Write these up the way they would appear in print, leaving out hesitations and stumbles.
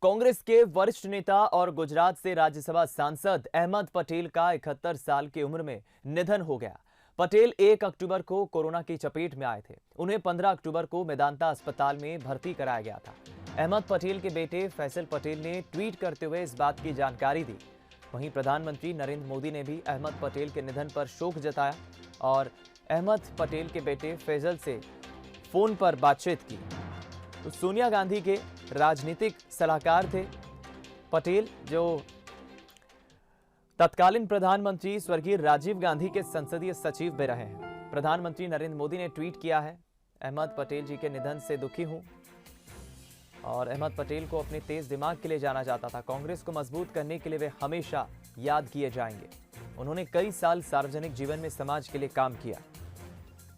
कांग्रेस के वरिष्ठ नेता और गुजरात से राज्यसभा सांसद अहमद पटेल का 71 साल की उम्र में निधन हो गया। पटेल 1 अक्टूबर को कोरोना की चपेट में आए थे। उन्हें 15 अक्टूबर को मेदांता अस्पताल में भर्ती कराया गया था। अहमद पटेल के बेटे फैसल पटेल ने ट्वीट करते हुए इस बात की जानकारी दी। वहीं प्रधानमंत्री नरेंद्र मोदी ने भी अहमद पटेल के निधन पर शोक जताया और अहमद पटेल के बेटे फैसल से फोन पर बातचीत की। तो सोनिया गांधी के राजनीतिक सलाहकार थे पटेल, जो तत्कालीन प्रधानमंत्री स्वर्गीय राजीव गांधी के संसदीय सचिव भी रहे हैं। प्रधानमंत्री नरेंद्र मोदी ने ट्वीट किया है, अहमद पटेल जी के निधन से दुखी हूं और अहमद पटेल को अपने तेज दिमाग के लिए जाना जाता था। कांग्रेस को मजबूत करने के लिए वे हमेशा याद किए जाएंगे। उन्होंने कई साल सार्वजनिक जीवन में समाज के लिए काम किया।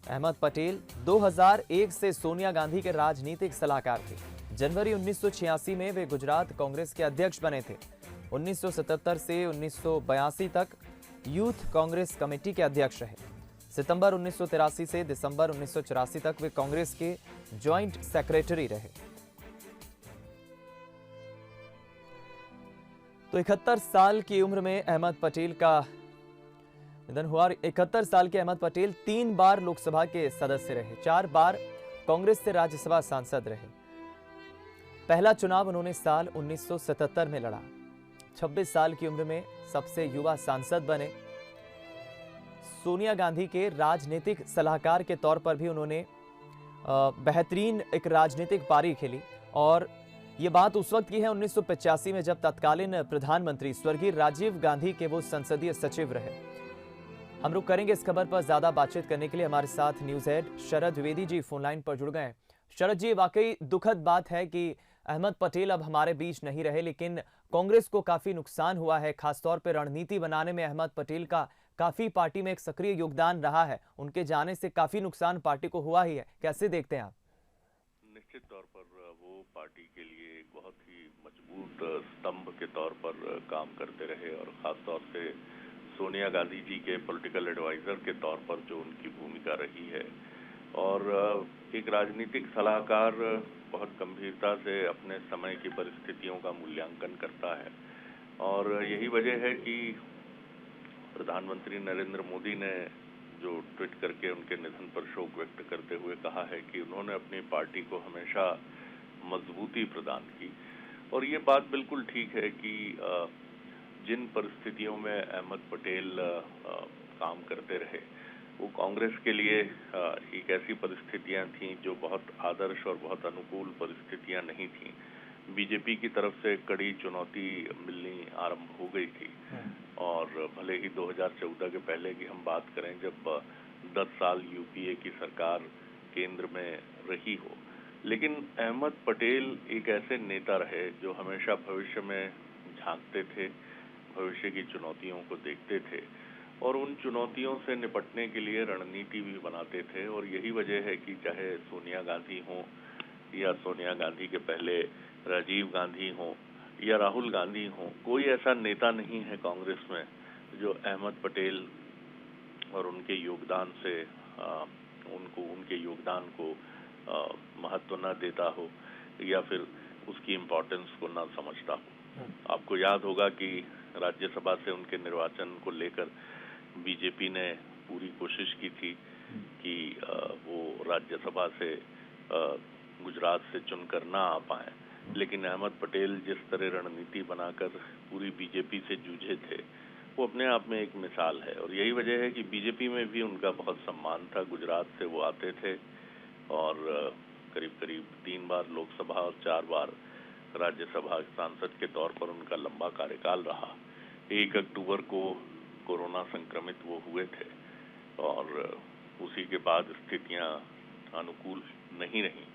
अहमद पटेल 2001 से सोनिया गांधी के राजनीतिक सलाहकार थे। जनवरी 1986 में वे गुजरात कांग्रेस के अध्यक्ष बने थे। 1977 से 1982 तक यूथ कांग्रेस कमेटी के अध्यक्ष रहे। सितंबर 1983 से दिसंबर 1984 तक वे कांग्रेस के जॉइंट सेक्रेटरी रहे। तो 71 साल की उम्र में अहमद पटेल का निधन हुआ। 71 साल के अहमद पटेल 3 बार लोकसभा के सदस्य रहे, 4 बार कांग्रेस से राज्यसभा सांसद रहे। पहला चुनाव उन्होंने साल 1977 में लड़ा। 26 साल की उम्र में सबसे युवा सांसद बने। सोनिया गांधी के राजनीतिक सलाहकार के तौर पर भी उन्होंने बेहतरीन एक राजनीतिक पारी खेली और ये बात उस वक्त की है 1985 में, जब तत्कालीन प्रधानमंत्री स्वर्गीय राजीव गांधी के वो संसदीय सचिव रहे। हम रुक करेंगे इस खबर पर। ज्यादा बातचीत करने के लिए हमारे साथ न्यूज हेड शरद द्विवेदी जी फोन लाइन पर जुड़ गए हैं। शरद जी, वाकई दुखद बात है कि अहमद पटेल अब हमारे बीच नहीं रहे, लेकिन कांग्रेस को काफी नुकसान हुआ है। खासतौर पर रणनीति बनाने में अहमद पटेल का काफी पार्टी में एक सक्रिय योगदान रहा है। उनके जाने से काफी नुकसान पार्टी को हुआ ही है, कैसे देखते हैं आप? निश्चित तौर पर वो पार्टी के लिए एक बहुत ही मजबूत स्तंभ के तौर पर काम करते रहे और खासतौर से सोनिया गांधी जी के पॉलिटिकल एडवाइजर के तौर पर जो उनकी भूमिका रही है और एक राजनीतिक सलाहकार बहुत गंभीरता से अपने समय की परिस्थितियों का मूल्यांकन करता है और यही वजह है कि प्रधानमंत्री नरेंद्र मोदी ने जो ट्वीट करके उनके निधन पर शोक व्यक्त करते हुए कहा है कि उन्होंने अपनी पार्टी को हमेशा मजबूती प्रदान की। और ये बात बिल्कुल ठीक है कि जिन परिस्थितियों में अहमद पटेल काम करते रहे वो कांग्रेस के लिए एक ऐसी परिस्थितियां थीं जो बहुत आदर्श और बहुत अनुकूल परिस्थितियां नहीं थीं। बीजेपी की तरफ से कड़ी चुनौती मिलनी आरंभ हो गई थी और भले ही 2014 के पहले की हम बात करें, जब 10 साल यूपीए की सरकार केंद्र में रही हो, लेकिन अहमद पटेल एक ऐसे नेता रहे जो हमेशा भविष्य में झांकते थे, भविष्य की चुनौतियों को देखते थे और उन चुनौतियों से निपटने के लिए रणनीति भी बनाते थे। और यही वजह है कि चाहे सोनिया गांधी हो या सोनिया गांधी के पहले राजीव गांधी हो या राहुल गांधी हो, कोई ऐसा नेता नहीं है कांग्रेस में जो अहमद पटेल और उनके योगदान से उनके योगदान को महत्व न देता हो या फिर उसकी इम्पोर्टेंस को न समझता हो। आपको याद होगा कि राज्यसभा से उनके निर्वाचन को लेकर बीजेपी ने पूरी कोशिश की थी कि वो राज्यसभा से गुजरात से चुनकर ना आ पाए, लेकिन अहमद पटेल जिस तरह रणनीति बनाकर पूरी बीजेपी से जूझे थे वो अपने आप में एक मिसाल है। और यही वजह है कि बीजेपी में भी उनका बहुत सम्मान था। गुजरात से वो आते थे और करीब करीब 3 बार लोकसभा और 4 बार राज्यसभा सांसद के तौर पर उनका लंबा कार्यकाल रहा। 1 अक्टूबर को कोरोना संक्रमित वो हुए थे और उसी के बाद स्थितियां अनुकूल नहीं रही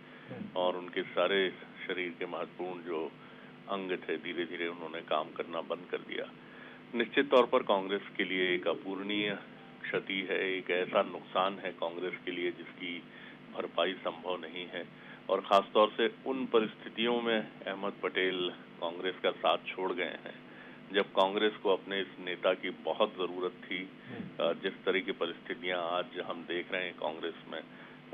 और उनके सारे शरीर के महत्वपूर्ण जो अंग थे धीरे धीरे उन्होंने काम करना बंद कर दिया। निश्चित तौर पर कांग्रेस के लिए एक अपूरणीय क्षति है, एक ऐसा नुकसान है कांग्रेस के लिए जिसकी भरपाई संभव नहीं है। और खासतौर से उन परिस्थितियों में अहमद पटेल कांग्रेस का साथ छोड़ गए हैं जब कांग्रेस को अपने इस नेता की बहुत जरूरत थी। जिस तरह की परिस्थितियां आज हम देख रहे हैं कांग्रेस में,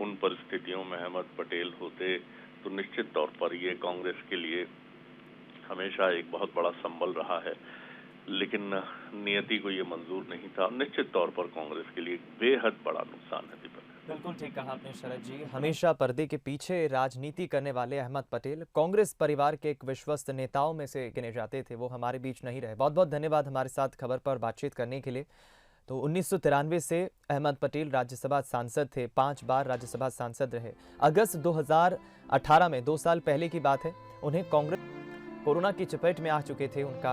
उन परिस्थितियों में अहमद पटेल होते तो निश्चित तौर पर ये कांग्रेस के लिए हमेशा एक बहुत बड़ा संबल रहा है, लेकिन नियति को ये मंजूर नहीं था। निश्चित तौर पर कांग्रेस के लिए बेहद बड़ा नुकसान है दीपक। बिल्कुल ठीक कहा आपने शरद जी। हमेशा पर्दे के पीछे राजनीति करने वाले अहमद पटेल कांग्रेस परिवार के एक विश्वस्त नेताओं में से गिने जाते थे। वो हमारे बीच नहीं रहे। बहुत बहुत धन्यवाद हमारे साथ खबर पर बातचीत करने के लिए। तो 1993 से अहमद पटेल राज्यसभा सांसद थे, 5 बार राज्यसभा सांसद रहे। अगस्त 2018 में 2 साल पहले की बात है, उन्हें कांग्रेस कोरोना की चपेट में आ चुके थे। उनका